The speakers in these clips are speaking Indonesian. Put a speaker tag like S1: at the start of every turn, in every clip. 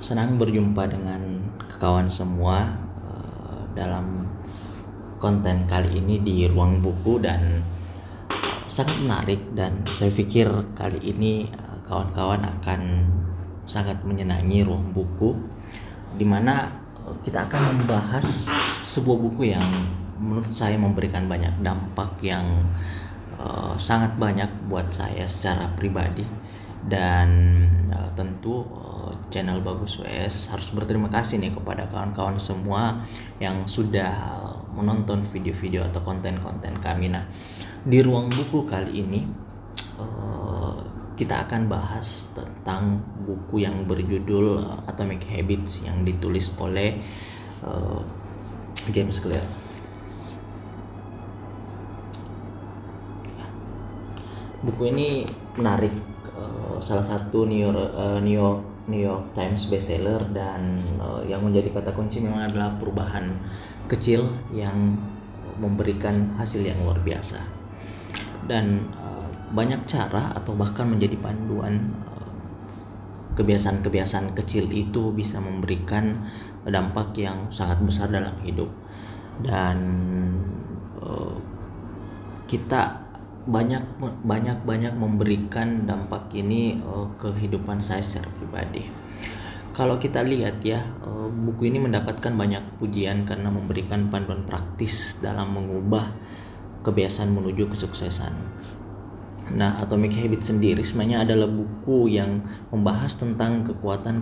S1: Senang berjumpa dengan kawan semua dalam konten kali ini di Ruang Buku, dan sangat menarik, dan saya pikir kali ini kawan-kawan akan sangat menyenangi Ruang Buku, di mana kita akan membahas sebuah buku yang menurut saya memberikan banyak dampak yang sangat banyak buat saya secara pribadi. Dan tentu channel Bagus WS harus berterima kasih nih kepada kawan-kawan semua yang sudah menonton video-video atau konten-konten kami. Nah, di Ruang Buku kali ini kita akan bahas tentang buku yang berjudul Atomic Habits yang ditulis oleh James Clear. Buku ini menarik, salah satu New York Times bestseller, dan yang menjadi kata kunci memang adalah perubahan kecil yang memberikan hasil yang luar biasa. Dan banyak cara atau bahkan menjadi panduan, kebiasaan-kebiasaan kecil itu bisa memberikan dampak yang sangat besar dalam hidup. Dan kita banyak memberikan dampak ini ke kehidupan saya secara pribadi. Kalau kita lihat ya, buku ini mendapatkan banyak pujian karena memberikan panduan praktis dalam mengubah kebiasaan menuju kesuksesan. Nah, Atomic Habits sendiri sebenarnya adalah buku yang membahas tentang kekuatan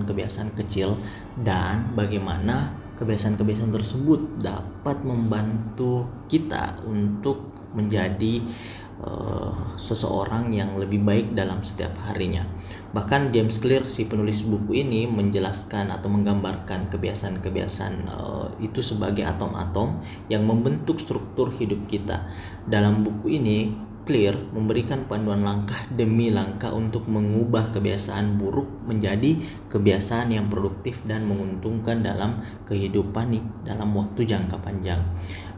S1: kebiasaan kecil dan bagaimana kebiasaan-kebiasaan tersebut dapat membantu kita untuk menjadi seseorang yang lebih baik dalam setiap harinya. Bahkan James Clear, si penulis buku ini, menjelaskan atau menggambarkan kebiasaan-kebiasaan itu sebagai atom-atom yang membentuk struktur hidup kita. Dalam buku ini Clear memberikan panduan langkah demi langkah untuk mengubah kebiasaan buruk menjadi kebiasaan yang produktif dan menguntungkan dalam kehidupan dalam waktu jangka panjang.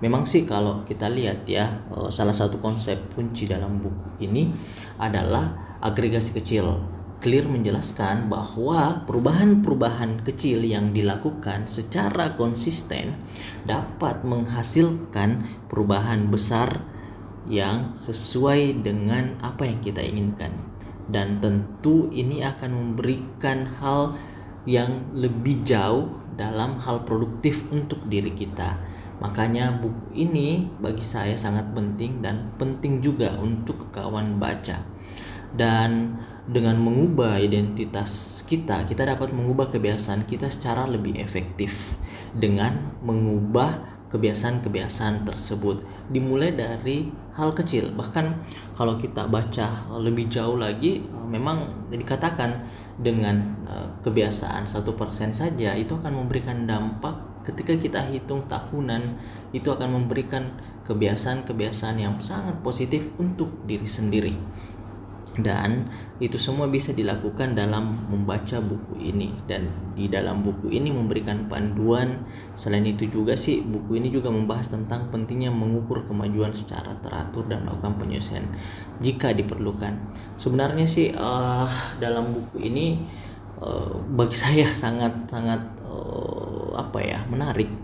S1: Memang sih kalau kita lihat ya, salah satu konsep kunci dalam buku ini adalah agregasi kecil. Clear menjelaskan bahwa perubahan-perubahan kecil yang dilakukan secara konsisten dapat menghasilkan perubahan besar yang sesuai dengan apa yang kita inginkan, dan tentu ini akan memberikan hal yang lebih jauh dalam hal produktif untuk diri kita. Makanya buku ini bagi saya sangat penting, dan penting juga untuk kawan baca. Dan dengan mengubah identitas kita dapat mengubah kebiasaan kita secara lebih efektif dengan mengubah kebiasaan-kebiasaan tersebut. Dimulai dari hal kecil. Bahkan kalau kita baca lebih jauh lagi, memang dikatakan dengan kebiasaan 1% saja itu akan memberikan dampak. Ketika kita hitung tahunan, itu akan memberikan kebiasaan-kebiasaan yang sangat positif untuk diri sendiri. Dan itu semua bisa dilakukan dalam membaca buku ini, dan di dalam buku ini memberikan panduan. Selain itu juga sih, buku ini juga membahas tentang pentingnya mengukur kemajuan secara teratur dan melakukan penyesuaian jika diperlukan. Sebenarnya sih dalam buku ini bagi saya sangat menarik,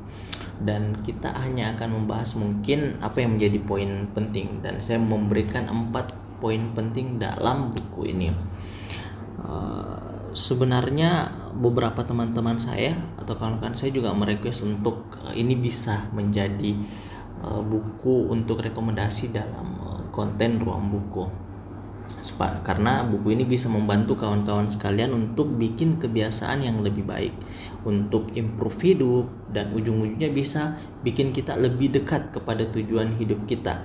S1: dan kita hanya akan membahas mungkin apa yang menjadi poin penting, dan saya memberikan 4 poin penting dalam buku ini. Sebenarnya beberapa teman-teman saya atau kawan-kawan saya juga merequest untuk ini bisa menjadi buku untuk rekomendasi dalam konten Ruang Buku, karena buku ini bisa membantu kawan-kawan sekalian untuk bikin kebiasaan yang lebih baik, untuk improve hidup, dan ujung-ujungnya bisa bikin kita lebih dekat kepada tujuan hidup kita.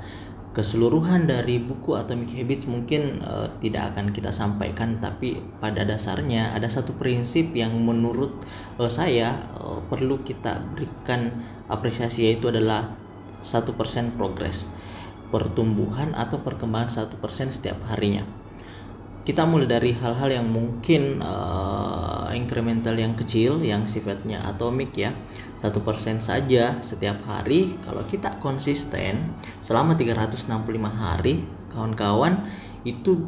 S1: Keseluruhan dari buku Atomic Habits mungkin tidak akan kita sampaikan, tapi pada dasarnya ada satu prinsip yang menurut saya perlu kita berikan apresiasi, yaitu adalah 1% progress, pertumbuhan atau perkembangan 1% setiap harinya. Kita mulai dari hal-hal yang mungkin incremental, yang kecil, yang sifatnya atomik ya. 1% saja setiap hari. Kalau kita konsisten selama 365 hari, kawan-kawan, itu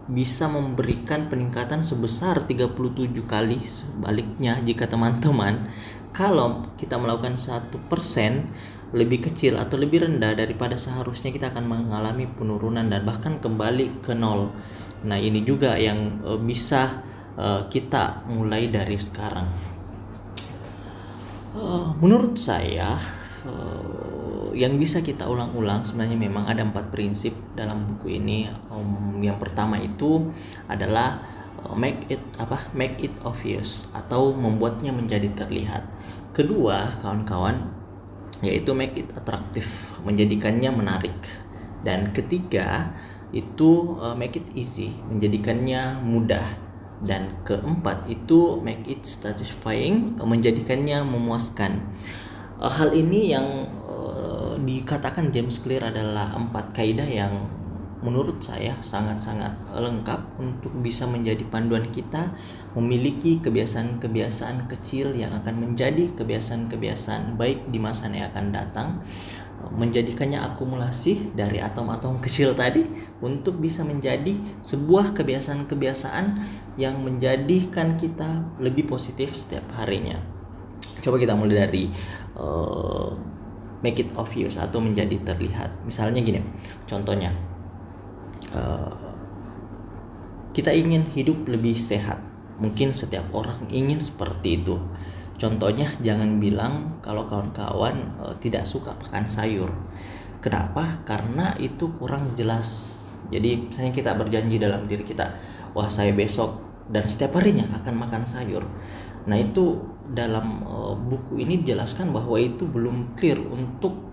S1: bisa memberikan peningkatan sebesar 37 kali sebaliknya jika teman-teman kalau kita melakukan 1% lebih kecil atau lebih rendah daripada seharusnya, kita akan mengalami penurunan dan bahkan kembali ke nol. Nah, ini juga yang bisa kita mulai dari sekarang. Menurut saya yang bisa kita ulang-ulang sebenarnya memang ada 4 prinsip dalam buku ini. Yang pertama itu adalah make it obvious atau membuatnya menjadi terlihat. Kedua, kawan-kawan, yaitu make it attractive, menjadikannya menarik. Dan ketiga itu make it easy, menjadikannya mudah. Dan keempat itu make it satisfying, menjadikannya memuaskan. Hal ini yang dikatakan James Clear adalah 4 kaidah yang menurut saya sangat-sangat lengkap untuk bisa menjadi panduan kita memiliki kebiasaan-kebiasaan kecil yang akan menjadi kebiasaan-kebiasaan baik di masa yang akan datang, menjadikannya akumulasi dari atom-atom kecil tadi untuk bisa menjadi sebuah kebiasaan-kebiasaan yang menjadikan kita lebih positif setiap harinya. Coba kita mulai dari make it obvious atau menjadi terlihat. Misalnya gini, contohnya kita ingin hidup lebih sehat. Mungkin setiap orang ingin seperti itu. Contohnya, jangan bilang kalau kawan-kawan tidak suka makan sayur. Kenapa? Karena itu kurang jelas. Jadi misalnya kita berjanji dalam diri kita, wah saya besok dan setiap harinya akan makan sayur. Nah, itu dalam buku ini dijelaskan bahwa itu belum clear untuk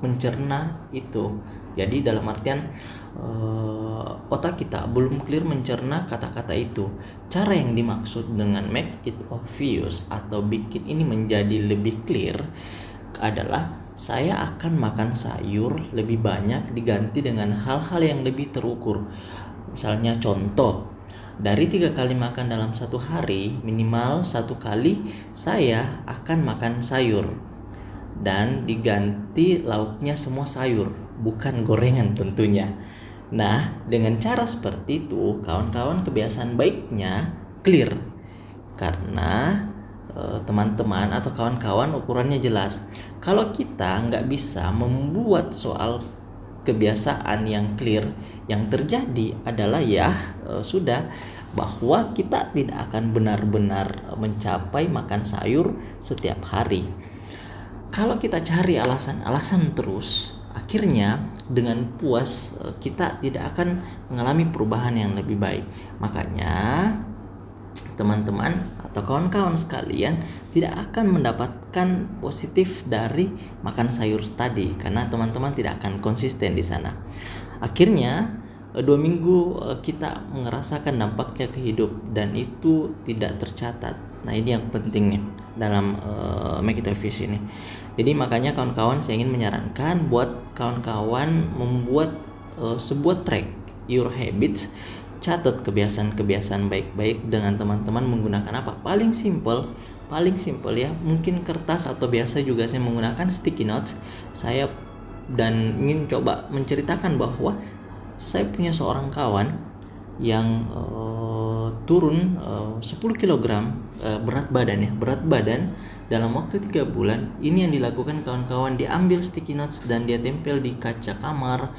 S1: mencerna itu. Jadi dalam artian otak kita belum clear mencerna kata-kata itu. Cara yang dimaksud dengan make it obvious atau bikin ini menjadi lebih clear adalah saya akan makan sayur lebih banyak diganti dengan hal-hal yang lebih terukur. Misalnya contoh, dari 3 kali makan dalam satu hari, minimal 1 kali saya akan makan sayur dan diganti lauknya semua sayur, bukan gorengan tentunya. Nah, dengan cara seperti itu, kawan-kawan, kebiasaan baiknya clear karena teman-teman atau kawan-kawan ukurannya jelas. Kalau kita nggak bisa membuat soal kebiasaan yang clear, yang terjadi adalah sudah bahwa kita tidak akan benar-benar mencapai makan sayur setiap hari. Kalau kita cari alasan-alasan terus, akhirnya dengan puas kita tidak akan mengalami perubahan yang lebih baik. Makanya teman-teman atau kawan-kawan sekalian tidak akan mendapatkan positif dari makan sayur tadi karena teman-teman tidak akan konsisten di sana. Akhirnya 2 minggu kita merasakan dampaknya ke hidup dan itu tidak tercatat. Nah, ini yang penting nih dalam make it obvious ini. Jadi makanya kawan-kawan, saya ingin menyarankan buat kawan-kawan membuat sebuah track your habits. Catat kebiasaan-kebiasaan baik-baik dengan teman-teman menggunakan apa? Paling simple ya, mungkin kertas atau biasa juga saya menggunakan sticky notes. Saya dan ingin coba menceritakan bahwa saya punya seorang kawan yang turun 10 kg berat badan dalam waktu 3 bulan. Ini yang dilakukan kawan-kawan, diambil sticky notes dan dia tempel di kaca kamar,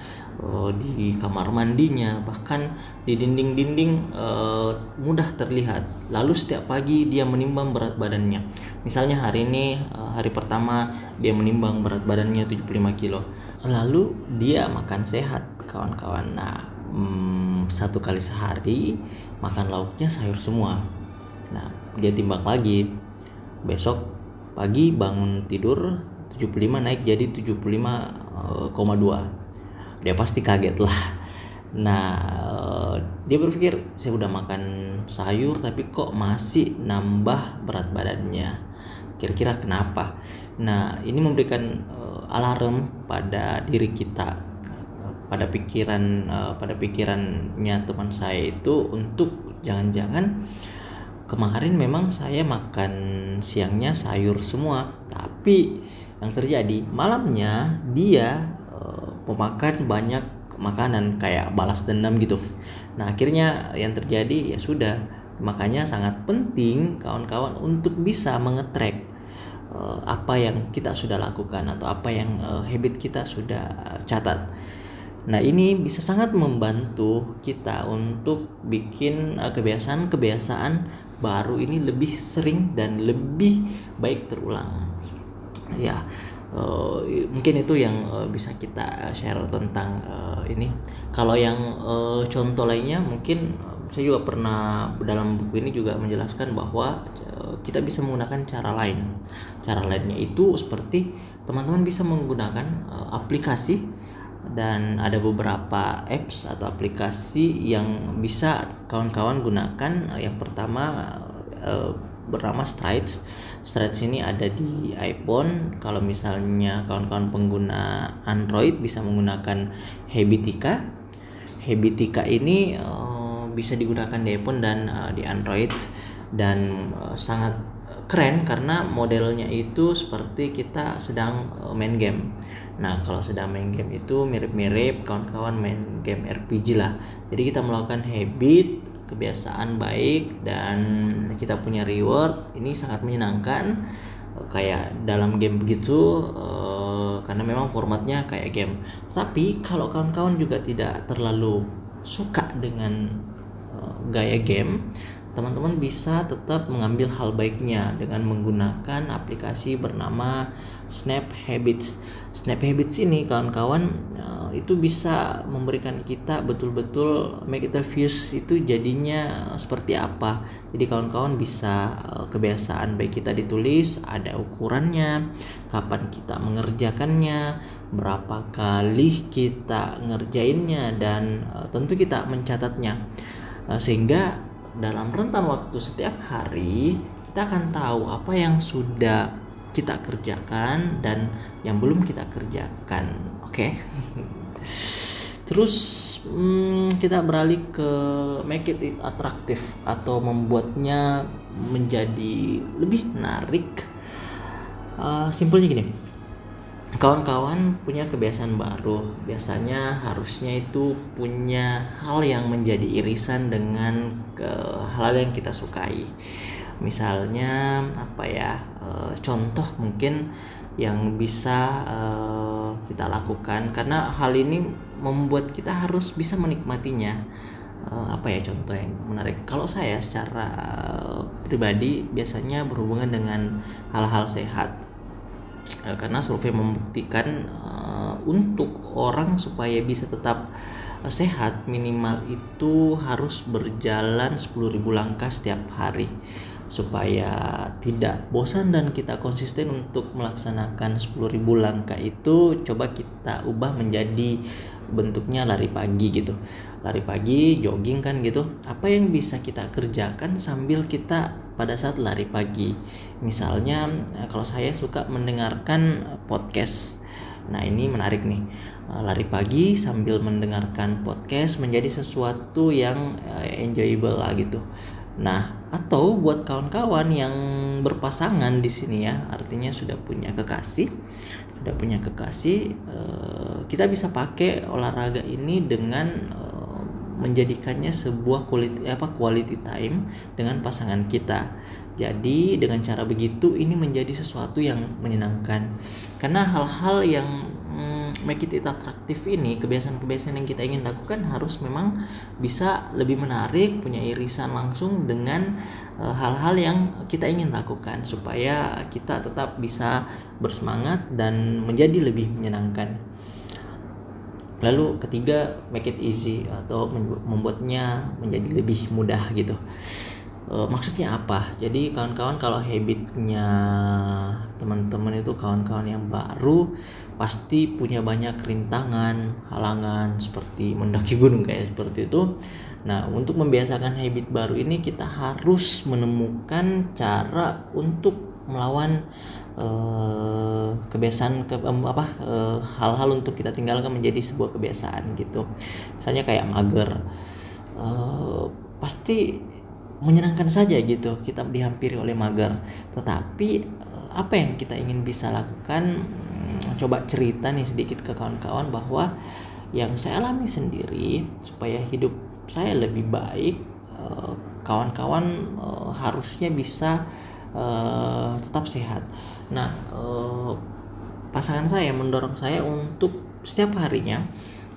S1: di kamar mandinya, bahkan di dinding-dinding mudah terlihat. Lalu setiap pagi dia menimbang berat badannya. Misalnya hari ini hari pertama dia menimbang berat badannya 75 kilo. Lalu dia makan sehat, kawan-kawan. Nah, 1 kali sehari makan lauknya sayur semua. Nah, dia timbang lagi. Besok pagi bangun tidur 75 naik jadi 75,2. Dia pasti kaget lah. Nah, dia berpikir saya udah makan sayur tapi kok masih nambah berat badannya. Kira-kira kenapa? Nah, ini memberikan alarm pada diri kita, pada pikirannya teman saya itu untuk jangan-jangan kemarin memang saya makan siangnya sayur semua, tapi yang terjadi malamnya dia memakan banyak makanan kayak balas dendam gitu. Nah akhirnya yang terjadi ya sudah, makanya sangat penting kawan-kawan untuk bisa mengetrack apa yang kita sudah lakukan atau apa yang habit kita sudah catat. Nah ini bisa sangat membantu kita untuk bikin kebiasaan-kebiasaan baru ini lebih sering dan lebih baik terulang. Ya, mungkin itu yang bisa kita share tentang ini. Kalau yang contoh lainnya mungkin saya juga pernah dalam buku ini juga menjelaskan bahwa kita bisa menggunakan cara lain. Cara lainnya itu seperti teman-teman bisa menggunakan aplikasi, dan ada beberapa apps atau aplikasi yang bisa kawan-kawan gunakan. Yang pertama bernama Strides. Strides ini ada di iPhone. Kalau misalnya kawan-kawan pengguna Android bisa menggunakan Habitica. Habitica ini bisa digunakan di iPhone dan di Android, dan sangat keren karena modelnya itu seperti kita sedang main game. Nah kalau sedang main game itu mirip-mirip kawan-kawan main game RPG lah. Jadi kita melakukan habit, kebiasaan baik, dan kita punya reward. Ini sangat menyenangkan kayak dalam game begitu, karena memang formatnya kayak game. Tapi kalau kawan-kawan juga tidak terlalu suka dengan gaya game, teman-teman bisa tetap mengambil hal baiknya dengan menggunakan aplikasi bernama Snap Habits. Snap Habits ini kawan-kawan itu bisa memberikan kita betul-betul make it views itu jadinya seperti apa. Jadi kawan-kawan bisa kebiasaan baik kita ditulis, ada ukurannya, kapan kita mengerjakannya, berapa kali kita ngerjainnya, dan tentu kita mencatatnya. Sehingga dalam rentan waktu setiap hari kita akan tahu apa yang sudah kita kerjakan dan yang belum kita kerjakan. Oke. Terus kita beralih ke make it attractive atau membuatnya menjadi lebih menarik. Simpelnya gini, kawan-kawan punya kebiasaan baru, biasanya harusnya itu punya hal yang menjadi irisan dengan hal yang kita sukai. Misalnya apa ya, contoh mungkin yang bisa kita lakukan, karena hal ini membuat kita harus bisa menikmatinya. Apa ya contoh yang menarik? Kalau saya secara pribadi biasanya berhubungan dengan hal-hal sehat. Karena survei membuktikan untuk orang supaya bisa tetap sehat minimal itu harus berjalan 10.000 langkah setiap hari. Supaya tidak bosan dan kita konsisten untuk melaksanakan 10.000 langkah itu, coba kita ubah menjadi bentuknya lari pagi gitu. Lari pagi, jogging kan gitu. Apa yang bisa kita kerjakan sambil kita pada saat lari pagi? Misalnya kalau saya suka mendengarkan podcast. Nah ini menarik nih, lari pagi sambil mendengarkan podcast menjadi sesuatu yang enjoyable lah gitu. Nah atau buat kawan-kawan yang berpasangan di sini ya, artinya sudah punya kekasih, kita bisa pakai olahraga ini dengan menjadikannya sebuah quality time dengan pasangan kita. Jadi dengan cara begitu ini menjadi sesuatu yang menyenangkan. Karena hal-hal yang make it atraktif ini, kebiasaan-kebiasaan yang kita ingin lakukan harus memang bisa lebih menarik, punya irisan langsung dengan hal-hal yang kita ingin lakukan supaya kita tetap bisa bersemangat dan menjadi lebih menyenangkan. Lalu ketiga, make it easy atau membuatnya menjadi lebih mudah gitu. Maksudnya apa? Jadi kawan-kawan kalau habitnya teman-teman itu kawan-kawan yang baru pasti punya banyak rintangan, halangan seperti mendaki gunung kayak seperti itu. Nah, untuk membiasakan habit baru ini kita harus menemukan cara untuk melawan kebiasaan hal-hal untuk kita tinggalkan menjadi sebuah kebiasaan gitu. Misalnya kayak mager, pasti menyenangkan saja gitu kita dihampiri oleh mager, tetapi apa yang kita ingin bisa lakukan, coba cerita nih sedikit ke kawan-kawan bahwa yang saya alami sendiri supaya hidup saya lebih baik. Kawan-kawan harusnya bisa tetap sehat. Nah, pasangan saya mendorong saya untuk setiap harinya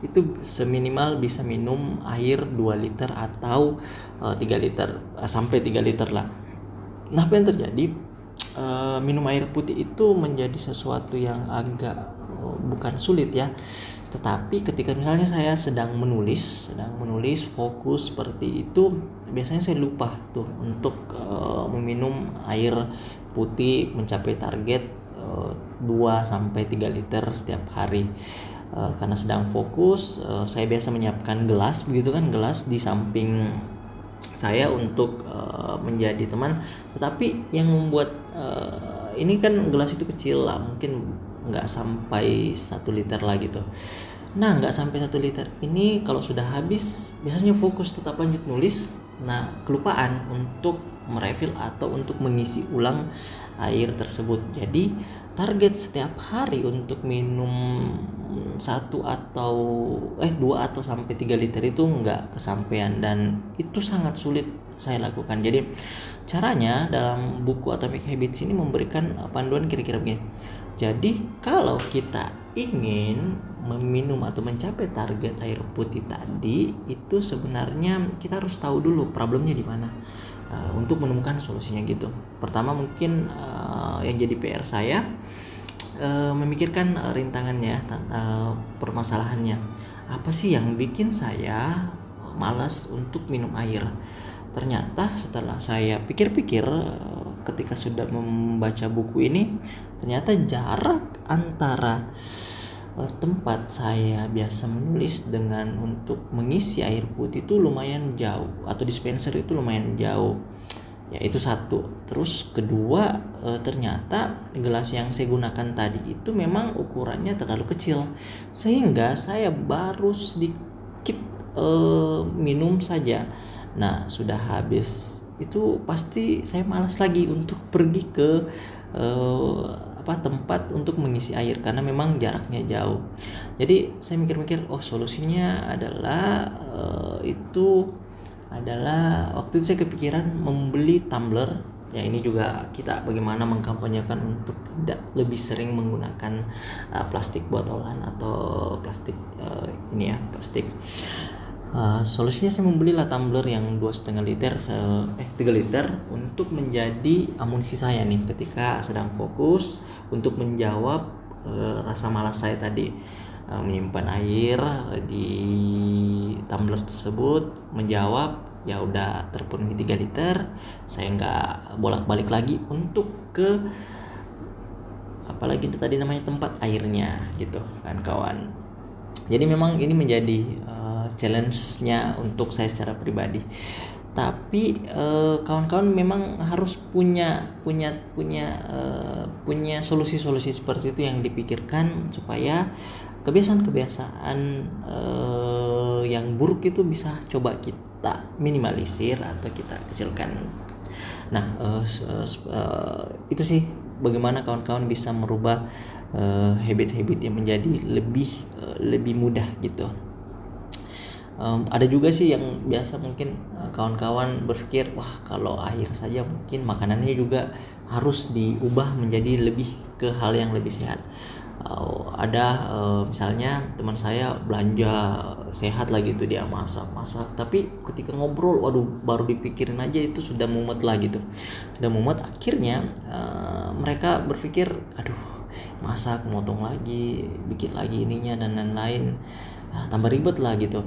S1: itu seminimal bisa minum air 2 liter atau 3 liter sampai 3 liter lah. Nah, apa yang terjadi? Minum air putih itu menjadi sesuatu yang agak bukan sulit ya, tetapi ketika misalnya saya sedang menulis fokus seperti itu, biasanya saya lupa tuh untuk meminum air putih mencapai target 2 sampai 3 liter setiap hari. Karena sedang fokus, saya biasa menyiapkan gelas begitu kan, gelas di samping saya untuk menjadi teman. Tetapi yang membuat ini kan gelas itu kecil lah, mungkin nggak sampai 1 liter lah gitu. Nah, nggak sampai 1 liter ini kalau sudah habis biasanya fokus tetap lanjut nulis. Nah, kelupaan untuk merefill atau untuk mengisi ulang air tersebut. Jadi target setiap hari untuk minum 2 atau sampai 3 liter itu nggak kesampaian, dan itu sangat sulit saya lakukan. Jadi caranya dalam buku Atomic Habits ini memberikan panduan kira-kira begini. Jadi kalau kita ingin meminum atau mencapai target air putih tadi, itu sebenarnya kita harus tahu dulu problemnya di mana untuk menemukan solusinya gitu. Pertama mungkin yang jadi PR saya memikirkan rintangannya, permasalahannya. Apa sih yang bikin saya malas untuk minum air? Ternyata setelah saya pikir-pikir ketika sudah membaca buku ini, ternyata jarak antara tempat saya biasa menulis dengan untuk mengisi air putih itu lumayan jauh, atau dispenser itu lumayan jauh. Ya, itu satu. Terus kedua, ternyata gelas yang saya gunakan tadi itu memang ukurannya terlalu kecil, sehingga saya baru sedikit minum saja. Nah, sudah habis itu pasti saya malas lagi untuk pergi ke tempat untuk mengisi air karena memang jaraknya jauh. Jadi saya mikir-mikir, solusinya adalah waktu itu saya kepikiran membeli tumbler. Ya, ini juga kita bagaimana mengkampanyekan untuk tidak lebih sering menggunakan plastik botolan atau plastik plastik. Solusinya saya membelilah tumbler yang 2,5 liter 3 liter untuk menjadi amunisi saya nih ketika sedang fokus untuk menjawab rasa malas saya tadi, menyimpan air di tumbler tersebut, menjawab ya udah terpenuhi 3 liter, saya nggak bolak-balik lagi untuk ke apalagi tadi namanya tempat airnya gitu kan kawan. Jadi memang ini menjadi challenge-nya untuk saya secara pribadi. Tapi kawan-kawan memang harus punya solusi-solusi seperti itu yang dipikirkan supaya kebiasaan-kebiasaan yang buruk itu bisa coba kita minimalisir atau kita kecilkan. Nah, itu sih bagaimana kawan-kawan bisa merubah habit-habit yang menjadi lebih mudah gitu. Ada juga sih yang biasa mungkin kawan-kawan berpikir, wah kalau air saja mungkin makanannya juga harus diubah menjadi lebih ke hal yang lebih sehat. Misalnya teman saya belanja sehat lagi gitu, dia masak, tapi ketika ngobrol, waduh baru dipikirin aja itu sudah mumet lah gitu, akhirnya mereka berpikir, aduh masak, motong lagi, bikin lagi ininya dan lain-lain, tambah ribet lah gitu.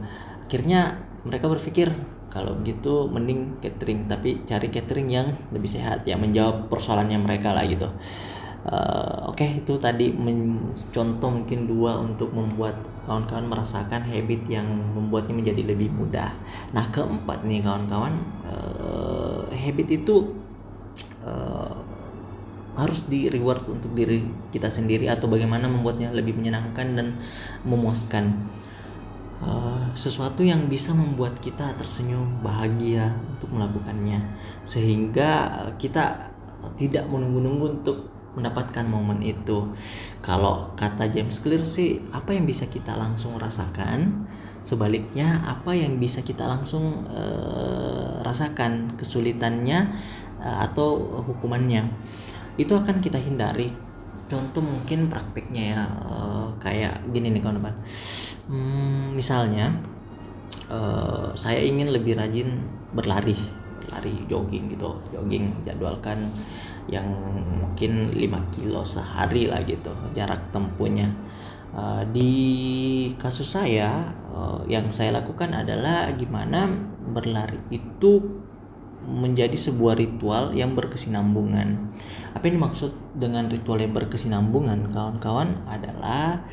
S1: Akhirnya mereka berpikir kalau begitu mending catering, tapi cari catering yang lebih sehat, yang menjawab persoalannya mereka lah gitu. Oke, itu tadi contoh mungkin 2 untuk membuat kawan-kawan merasakan habit yang membuatnya menjadi lebih mudah. Nah, keempat nih kawan-kawan, habit itu harus di reward untuk diri kita sendiri, atau bagaimana membuatnya lebih menyenangkan dan memuaskan. Sesuatu yang bisa membuat kita tersenyum, bahagia untuk melakukannya, sehingga kita tidak menunggu-nunggu untuk mendapatkan momen itu. Kalau kata James Clear sih, apa yang bisa kita langsung rasakan, sebaliknya apa yang bisa kita langsung rasakan kesulitannya atau hukumannya, itu akan kita hindari. Contoh mungkin praktiknya ya, kayak gini nih kawan-kawan. Misalnya saya ingin lebih rajin berlari jogging gitu, jadwalkan yang mungkin 5 kilo sehari lah gitu jarak tempuhnya. Di kasus saya, yang saya lakukan adalah gimana berlari itu menjadi sebuah ritual yang berkesinambungan. Apa yang dimaksud dengan ritual yang berkesinambungan, kawan-kawan, adalah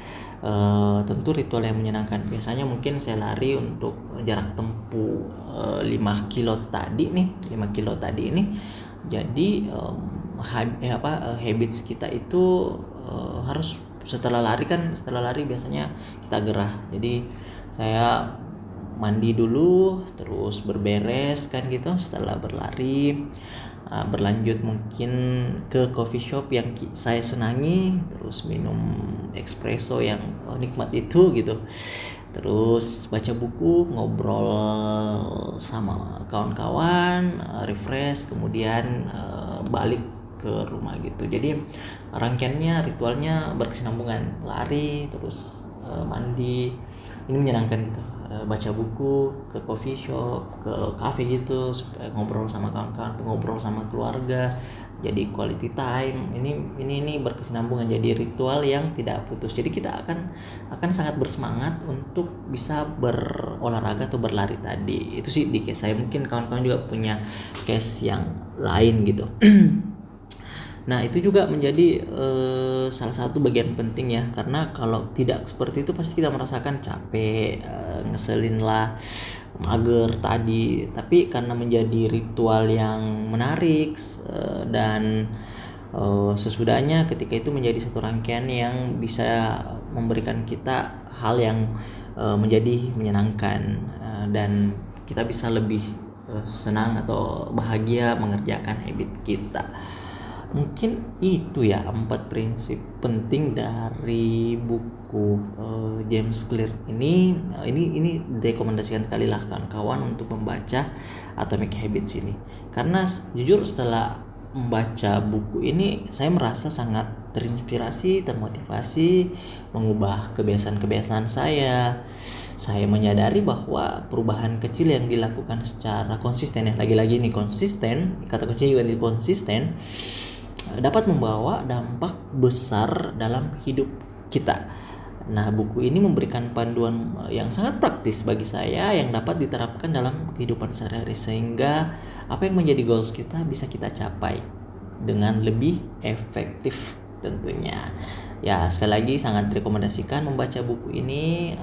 S1: tentu ritual yang menyenangkan. Biasanya mungkin saya lari untuk jarak tempuh 5 kilo tadi ini. Jadi habits kita itu harus setelah lari biasanya kita gerah. Jadi saya mandi dulu, terus berberes kan gitu setelah berlari, berlanjut mungkin ke coffee shop yang saya senangi, terus minum espresso yang nikmat itu gitu, terus baca buku, ngobrol sama kawan-kawan, refresh, kemudian balik ke rumah gitu. Jadi rangkaiannya, ritualnya berkesinambungan, lari terus mandi, ini menyenangkan gitu. Baca buku, ke coffee shop, ke cafe gitu, supaya ngobrol sama kawan-kawan, ngobrol sama keluarga, jadi quality time. Ini berkesinambungan, jadi ritual yang tidak putus. Jadi kita akan sangat bersemangat untuk bisa berolahraga atau berlari tadi. Itu sih di case saya. Mungkin kawan-kawan juga punya case yang lain gitu. Nah, itu juga menjadi salah satu bagian penting ya, karena kalau tidak seperti itu pasti kita merasakan capek, ngeselin lah, mager tadi. Tapi karena menjadi ritual yang menarik, dan sesudahnya ketika itu menjadi satu rangkaian yang bisa memberikan kita hal yang menjadi menyenangkan, dan kita bisa lebih senang atau bahagia mengerjakan habit kita. Mungkin itu ya 4 prinsip penting dari buku James Clear ini. Ini direkomendasikan sekali lah kawan-kawan untuk membaca Atomic Habits ini, karena jujur setelah membaca buku ini saya merasa sangat terinspirasi, termotivasi mengubah kebiasaan-kebiasaan saya. Saya menyadari bahwa perubahan kecil yang dilakukan secara konsisten, ya lagi-lagi nih konsisten, kata kuncinya juga di konsisten, dapat membawa dampak besar dalam hidup kita. Nah, buku ini memberikan panduan yang sangat praktis bagi saya yang dapat diterapkan dalam kehidupan sehari-hari, sehingga apa yang menjadi goals kita bisa kita capai dengan lebih efektif tentunya. Ya, sekali lagi sangat rekomendasikan membaca buku ini.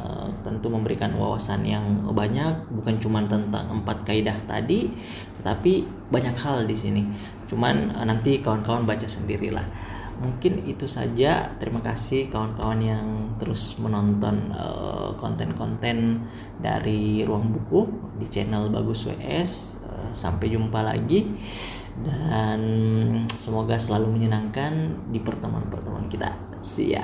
S1: Tentu memberikan wawasan yang banyak, bukan cuma tentang 4 kaidah tadi, tetapi banyak hal di sini. Cuman nanti kawan-kawan baca sendirilah. Mungkin itu saja. Terima kasih kawan-kawan yang terus menonton konten-konten dari Ruang Buku di channel Bagus WS. Sampai jumpa lagi, dan semoga selalu menyenangkan di pertemuan-pertemuan kita. See ya.